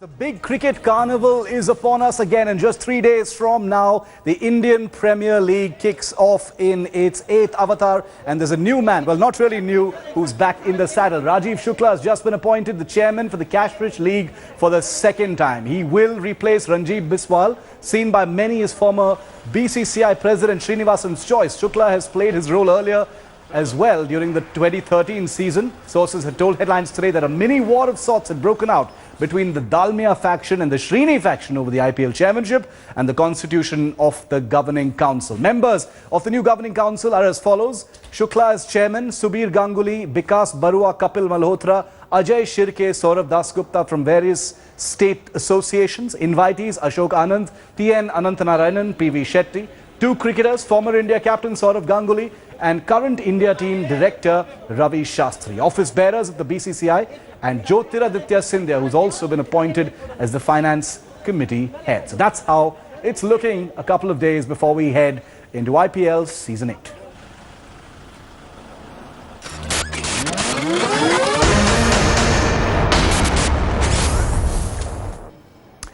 The big cricket carnival is upon us again, and just 3 days from now, the Indian Premier League kicks off in its 8th avatar, and there's a new man, well, not really new, who's back in the saddle. Rajiv Shukla has just been appointed the chairman for the Cash-Rich League for the second time. He will replace Ranjit Biswal, seen by many as former BCCI President Srinivasan's choice. Shukla has played his role earlier as well during the 2013 season. Sources had told headlines today that a mini war of sorts had broken out between the Dalmia faction and the Srini faction over the IPL chairmanship and the constitution of the governing council. Members of the new governing council are as follows: Shukla as chairman, Subir Ganguly, Bikas Barua, Kapil Malhotra, Ajay Shirke, Saurav Dasgupta from various state associations. Invitees: Ashok Anand, TN Anantanarayanan, PV Shetty. Two cricketers, former India captain Saurav Ganguly and current India team director Ravi Shastri. Office bearers of the BCCI and Jyotiraditya Scindia, who's also been appointed as the finance committee head. So that's how it's looking a couple of days before we head into IPL Season 8.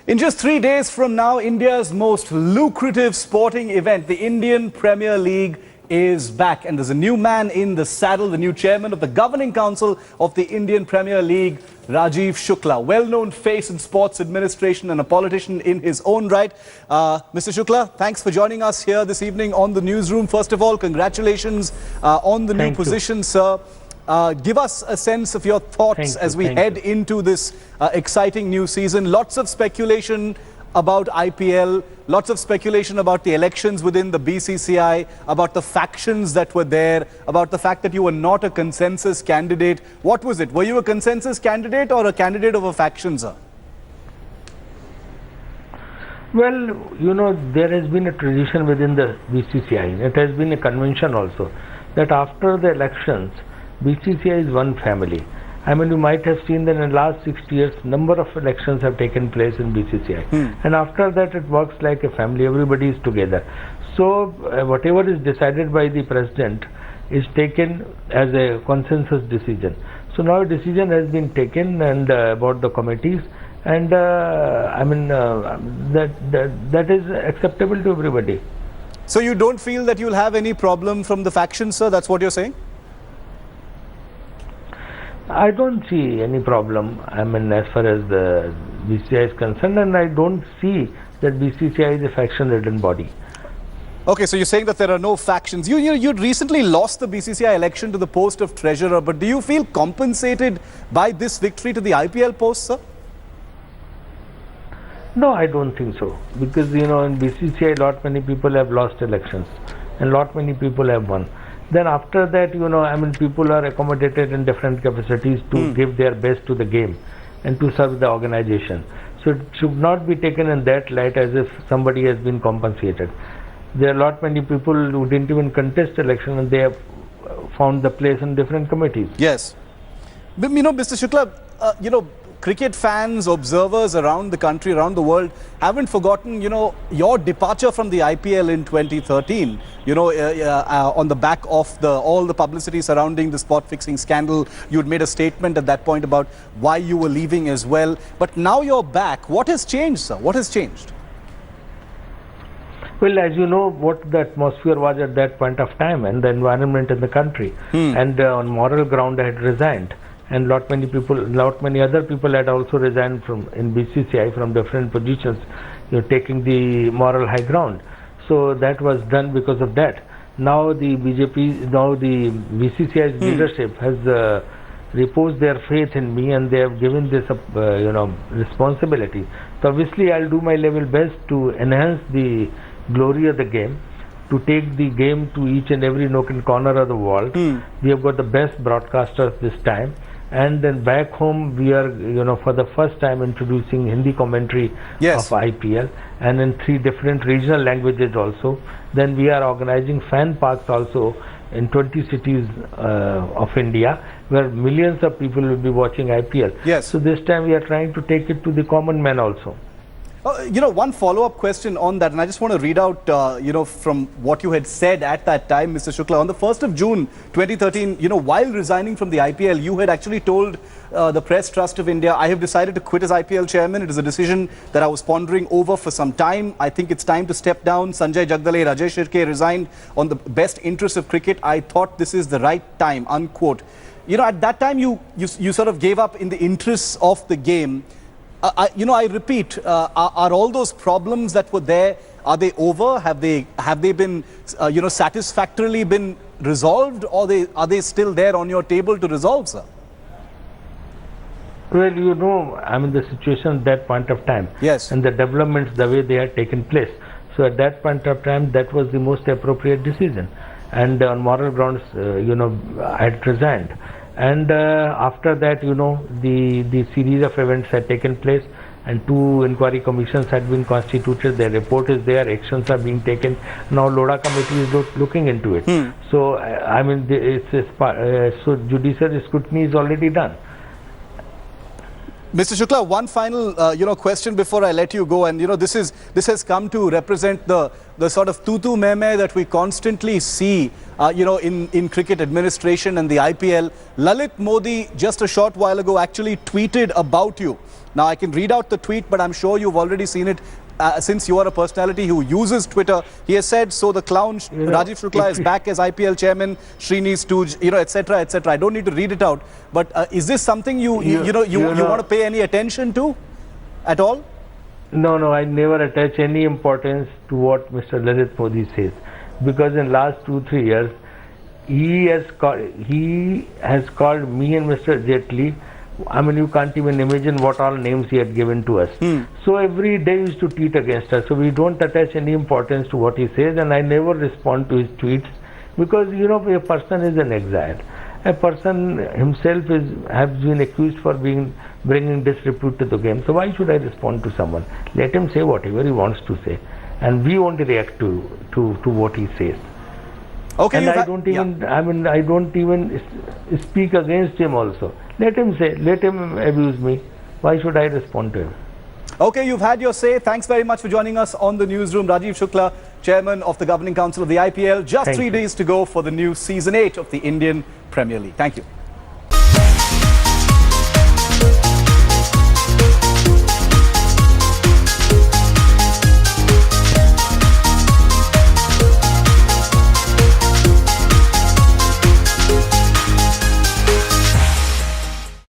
In just 3 days from now, India's most lucrative sporting event, the Indian Premier League, is back. And there's a new man in the saddle, the new chairman of the governing council of the Indian Premier League, Rajiv Shukla, well-known face in sports administration and a politician in his own right. Mr. Shukla, thanks for joining us here this evening on the newsroom. First of all, congratulations on the new position, sir. Give us a sense of your thoughts as we head into this exciting new season. Lots of speculation about IPL, lots of speculation about the elections within the BCCI, about the factions that were there, about the fact that you were not a consensus candidate. What was it? Were you a consensus candidate or a candidate of a faction, sir? Well, you know, there has been a tradition within the BCCI. It has been a convention also that after the elections, BCCI is one family. I mean, you might have seen that in the last 60 years, number of elections have taken place in BCCI. And after that, it works like a family. Everybody is together. So, whatever is decided by the president is taken as a consensus decision. So, now a decision has been taken and about the committees. And I mean, that is acceptable to everybody. So, you don't feel that you'll have any problem from the factions, sir? That's what you're saying? I don't see any problem, I mean, as far as the BCCI is concerned, and I don't see that BCCI is a faction-ridden body. Okay, so you're saying that there are no factions. You'd recently lost the BCCI election to the post of treasurer, but do you feel compensated by this victory to the IPL post, sir? No, I don't think so, because, you know, in BCCI, lot many people have lost elections, and lot many people have won. Then after that, you know, I mean, people are accommodated in different capacities to give their best to the game and to serve the organization. So it should not be taken in that light as if somebody has been compensated. There are a lot many people who didn't even contest election and they have found the place in different committees. Yes. But, you know, Mr. Shukla, you know, cricket fans, observers around the country, around the world, haven't forgotten, you know, your departure from the IPL in 2013, you know, on the back of all the publicity surrounding the spot fixing scandal. You'd made a statement at that point about why you were leaving as well. But now you're back. What has changed, sir? What has changed? Well, as you know, what the atmosphere was at that point of time and the environment in the country. And on moral ground, I had resigned. And lot many other people had also resigned from in BCCI from different positions, you know, taking the moral high ground. So that was done because of that. Now the BCCI's leadership has reposed their faith in me, and they have given this you know, responsibility. So obviously, I'll do my level best to enhance the glory of the game, to take the game to each and every nook and corner of the world. We have got the best broadcasters this time. And then back home, we are, you know, for the first time introducing Hindi commentary of IPL, and in 3 different regional languages also. Then we are organizing fan parks also in 20 cities of India, where millions of people will be watching IPL. Yes. So this time we are trying to take it to the common man also. One follow-up question on that, and I just want to read out, from what you had said at that time, Mr. Shukla. On the 1st of June 2013, while resigning from the IPL, you had actually told the Press Trust of India, I have decided to quit as IPL chairman. It is a decision that I was pondering over for some time. I think it's time to step down. Sanjay Jagdale, Rajesh Shirke resigned on the best interests of cricket. I thought this is the right time, unquote. At that time, you sort of gave up in the interests of the game. I repeat, are all those problems that were there, are they over? Have they been, satisfactorily been resolved, or are they still there on your table to resolve, sir? Well, the situation at that point of time. Yes. And the developments, the way they had taken place. So at that point of time, that was the most appropriate decision. And on moral grounds, I had resigned. And after that, the series of events had taken place, and 2 inquiry commissions had been constituted. Their report is there, actions are being taken. Now Lodha committee is looking into it. So so judicial scrutiny is already done. Mr. Shukla, one final question before I let you go, and this has come to represent the sort of tutu meme that we constantly see in cricket administration and the IPL. Lalit Modi just a short while ago actually tweeted about you. Now I can read out the tweet, but I'm sure you've already seen it. Since you are a personality who uses Twitter, he has said, so the clown Rajiv Shukla is back as IPL chairman, Srini Stooge, etc., etc. I don't need to read it out, but is this something you want to pay any attention to at all? No, I never attach any importance to what Mr. Lalit Modi says, because in last 2-3 years, he has called me and Mr. Jaitley. You can't even imagine what all names he had given to us. So every day he used to tweet against us. So we don't attach any importance to what he says, and I never respond to his tweets, because a person is in exile. A person himself has been accused for bringing disrepute to the game. So why should I respond to someone? Let him say whatever he wants to say, and we won't react to what he says. Okay, and I don't even speak against him also. Let him say, let him abuse me. Why should I respond to him? Okay, you've had your say. Thanks very much for joining us on the newsroom. Rajiv Shukla, chairman of the Governing Council of the IPL. Just 3 days to go for the new season 8 of the Indian Premier League. Thank you.